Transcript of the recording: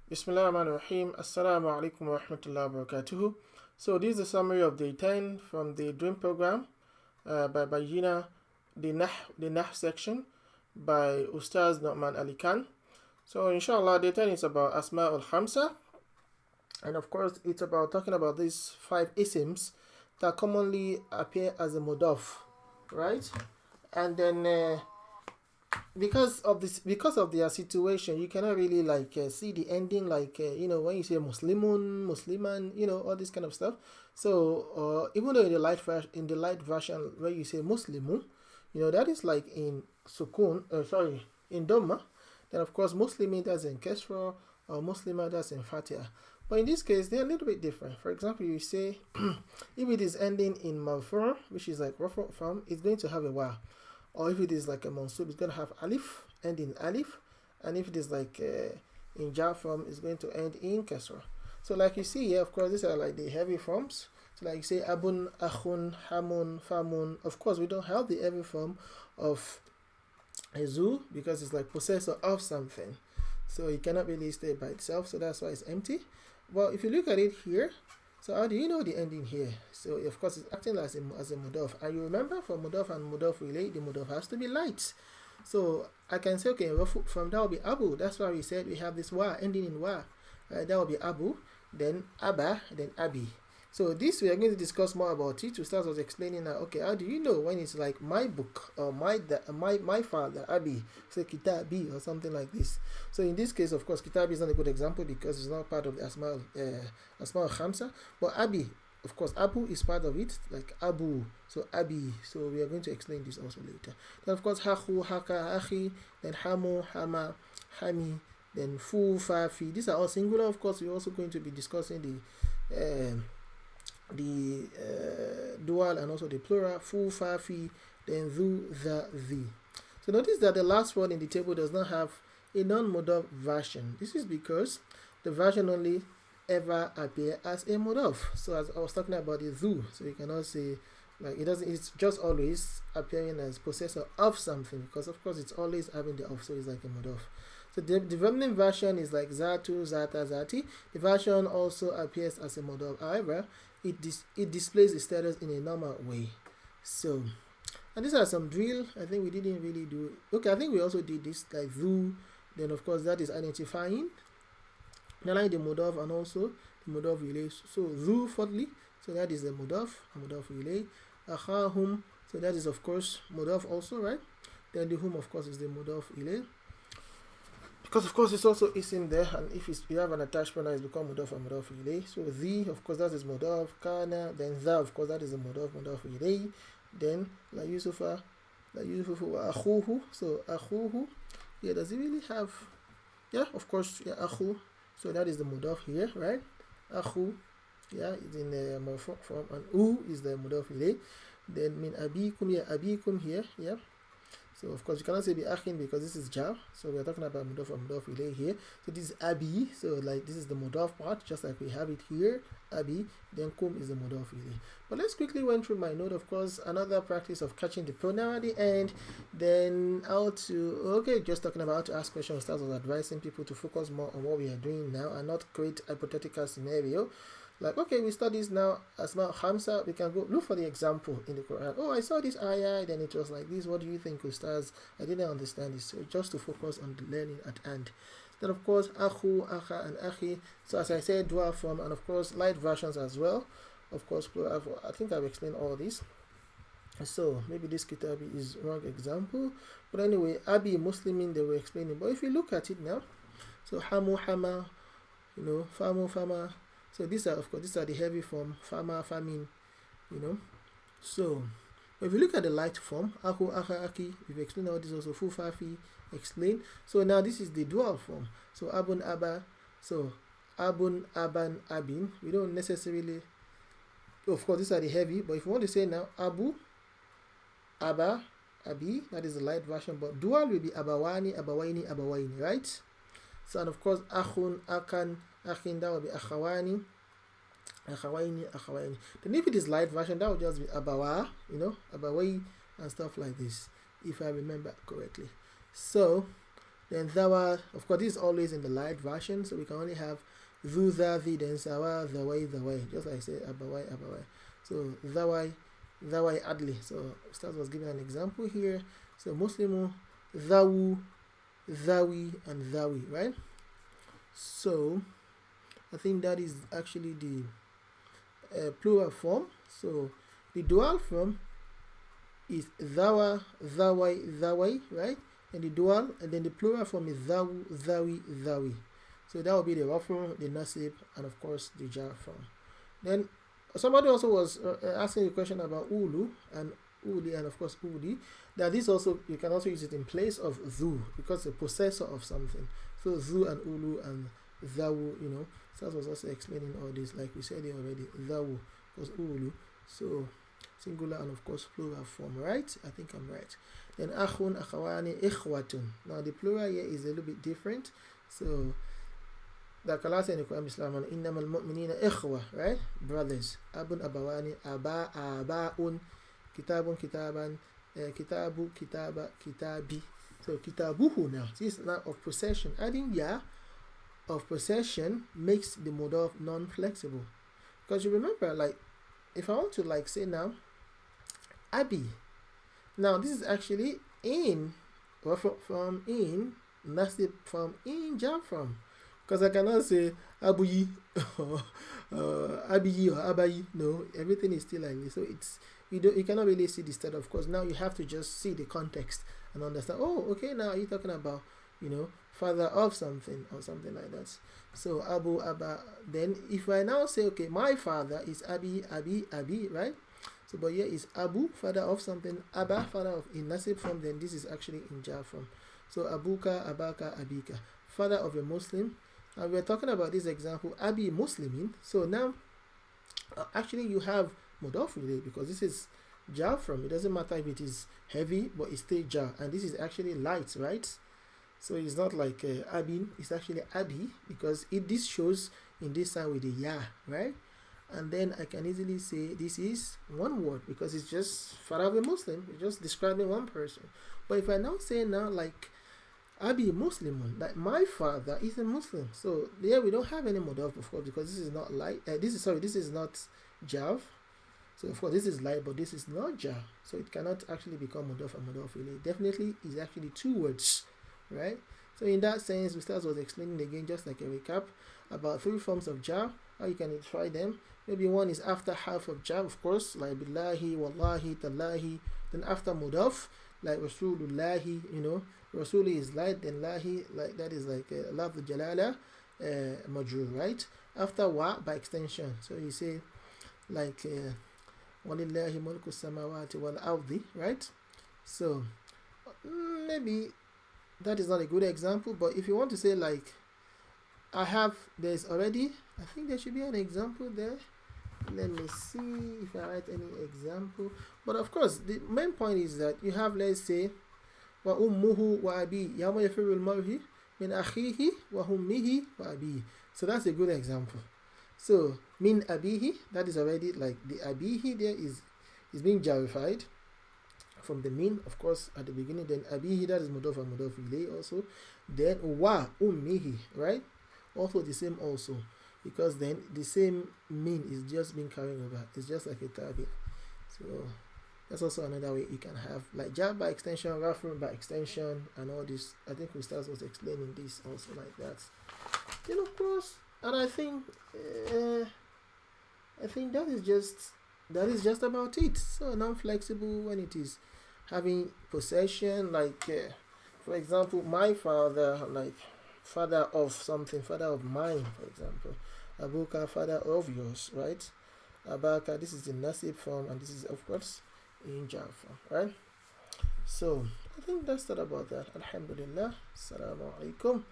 Bismillah ar-Rahman ar-Rahim. Assalamu alaikum wa rahmatullahi wa barakatuhu. So this is a summary of day 10 from the Dream program by Bayyinah, the NAHW section by Ustadh Nouman Ali Khan. So inshallah, day 10 is about Asma al-Khamsa. And of course, it's about talking about these 5 isms that commonly appear as a mudaf, right? And then because of their situation, you cannot really see the ending, when you say muslimun, musliman, all this kind of stuff. So even though in the light version where you say muslimun, that is like in sukun, in dhamma. Then of course muslimin, that's in kasra, or muslima, that's in fatiha. But in this case, they're a little bit different. For example, you say if it is ending in marfu', which is like rafa' form, it's going to have a wa. Or if it is like a mansub, it's going to have alif, end in alif. And if it is like in jar form, it's going to end in kasra. So like you see here, of course, these are like the heavy forms. So like you say abun, akhun, hamun, famun. Of course, we don't have the heavy form of zu because it's like possessor of something. So it cannot really stay by itself. So that's why it's empty. Well, if you look at it here, so how do you know the ending here? So of course it's acting as a mudaf. And you remember for mudaf and mudaf relay, the mudaf has to be light. So I can say, okay, from that will be abu. That's why we said we have this wa ending in wa. That will be abu, then abba, then abi. So this we are going to discuss more about it. Ustadh was explaining now, okay, how do you know when it's like my book or my father, abi, say kitabi or something like this. So in this case, of course, kitabi is not a good example because it's not part of the asma al-khamsa. But abi, of course, abu is part of it, like abu, so abi. So we are going to explain this also later. Then of course, haku, haka, achi, then hamu, hama, hami, then fu, fa, fi. These are all singular. Of course, we're also going to be discussing the dual and also the plural, fu, fa, fi, then dhu, the, the. So notice that the last one in the table does not have a non-mudaf version. This is because the version only ever appear as a mudaf. So as I was talking about the dhu, so you cannot say like it doesn't. It's just always appearing as possessor of something because of course it's always having the of, so it's like a mudaf. So the feminine version is like zatu, zata, zati. The version also appears as a mudaf. However, it displays the status in a normal way. So, and these are some drill. I think we didn't really do. Okay, I think we also did this like dhu. Then of course that is identifying, like the mudaf and also the mudaf relay. So dhu fourthly. So that is the mudaf relay. Akhahum. So that is of course mudaf also, right? Then the whom of course is the mudaf relay. Because of course it's also isim there, and if you have an attached pronoun, it's become mudaf and mudaf ilay. So the, of course, that is mudaf, kana, then the, of course, that is a mudaf ilay. Then la yusufa wa akhuhu. So akhuhu, yeah, does it really have? Yeah, of course, yeah, akhu. So that is the mudaf here, right? Akhu, yeah, it's in the marfu' form, and u is the mudaf ilay. Then min abikum, yeah, abikum here, yeah. So of course you cannot say bi akhin because this is jar. So we are talking about mudaf and mudaf relay here. So this is abi. So like this is the mudaf part, just like we have it here. Abi. Then kum is the mudaf relay. But let's quickly went through my note. Of course, another practice of catching the pronoun at the end. Then how to just talking about how to ask questions. That was advising people to focus more on what we are doing now and not create hypothetical scenario. Like, okay, we study this now, Asma Khamsa, we can go look for the example in the Quran. Oh, I saw this ayah, then it was like this. What do you think, Ustaz? I didn't understand this. So just to focus on the learning at hand. Then, of course, Akhu, Akha, and Akhi. So, as I said, dual form, and of course, light versions as well. Of course, I think I've explained all this. So, maybe this kitabi is wrong example. But anyway, Abi, Muslimin, they were explaining. But if you look at it now, so Hamu, Hama, Famu, Fama. So these are the heavy form, fama, famine, So if you look at the light form, aku, aka, aki, we've explained all this also, fu, fafi, explain. So now this is the dual form. So abun, aba, so abun, aban, abin. We don't necessarily, of course these are the heavy, but if you want to say now abu, aba, abi, that is the light version, but dual will be abawani, abawaini, abawaini, right? So and of course akhun, akan, akhin, that will be akhawani, akhawaini. Then if it is light version, that will just be abawa, abawai and stuff like this, if I remember correctly. So Then zawa, of course, this is always in the light version, so we can only have dhu, dha, dhi, then sawa, dhawai, just like I say abawai, abawai. So dhawai, dhawai adli. So Ustaz was giving an example here. So Muslimu, dhawu, dhawi, and dhawi, right? So I think that is actually the plural form. So the dual form is dhawa, dhawai, dhawai, right? And the dual, and then the plural form is dhawu, dhawi, dhawi. So that will be the rafu, the nasib, and of course the jar form. Then somebody also was asking a question about ulu and uli, and of course uli. That this also, you can also use it in place of dhu, because the possessor of something. So dhu and ulu and dhawu, you know. Sas was also explaining all this, like we said here already. Dhawu was ulu, so singular and of course plural form, right? I think I'm right. Then akhun, akhawani, ikhwatun. Now the plural here is a little bit different. So like Allah said in the Quran, Islam, innamal mu'minina ikhwa, right? Brothers. Abun, abawani, aba, abaun, kitabun, kitaban, kitabu, kitaba, kitabi. So kitabuhu now. This is now of possession. Adding ya of possession makes the mudaf non-flexible. Because you remember, like, if I want to like say now, abi. Now this is actually in, or from in, nasib from in, jar from. Because I cannot say abuyi or abiyi or abayi. No, everything is still like this. So it's, you cannot really see the start. Of course, now you have to just see the context and understand. Oh, okay, now you're talking about, you know, father of something or something like that. So abu, abba. Then if I now say, okay, my father is abi, abi, abi, right? So but here is abu, father of something, abba, father of in nasib form. Then this is actually in jar form. So abuka, abaka, abika, father of a Muslim. And we're talking about this example, abi muslimin. So now actually you have mudaf ilayh, because this is jar from. It doesn't matter if it is heavy, but it's still jar, and this is actually light, right? So it's not like abin, it's actually abi, because this shows in this sign with the ya, right? And then I can easily say this is one word, because it's just father of a Muslim. It's just describing one person. But if I now say now like abi Muslimun, that my father is a Muslim. So there we don't have any mudaf, of course, because this is not light. This is not jav. So of course this is light, but this is not jar. So it cannot actually become mudaf and mudaf ilayh. Definitely is actually two words, right? So in that sense, Ustaz was explaining again, just like a recap, about three forms of jar, how you can identify them. Maybe one is after half of jar, of course, like billahi, wallahi, tallahi. Then after mudaf, like rasulullahi, you know, rasuli is light, then lahi, like that is like lafz jalala, majrur, right? After wa, by extension, so you say like walillahi mulku samawati wal ardi, right? So maybe that is not a good example, but if you want to say like there's already, I think there should be an example there. Let me see if I write any example. But of course, the main point is that you have, let's say, wa ummuhu wa abi yawma yafiru al-mar'i min akhihi wa ummihi wa abi. So that's a good example. So min abihi, that is already like the abihi there is being jarified from the min, of course, at the beginning. Then abihi, that is mudaf and mudaf ilayh also. Then wa ummihi, right? Also the same also, because then the same min is just being carried over. It's just like a tabi. So that's also another way you can have like jar by extension, rafu by extension, and all this. I think Ustaz was explaining this also like that. Then of course, and I think that is just about it. So non-flexible when it is having possession, like for example, my father, like father of something, father of mine, for example. Abuka, father of yours, right? Abaka, this is the nasib form, and this is of course in jar form, right? So I think that's that about that. Alhamdulillah. Assalamu alaikum.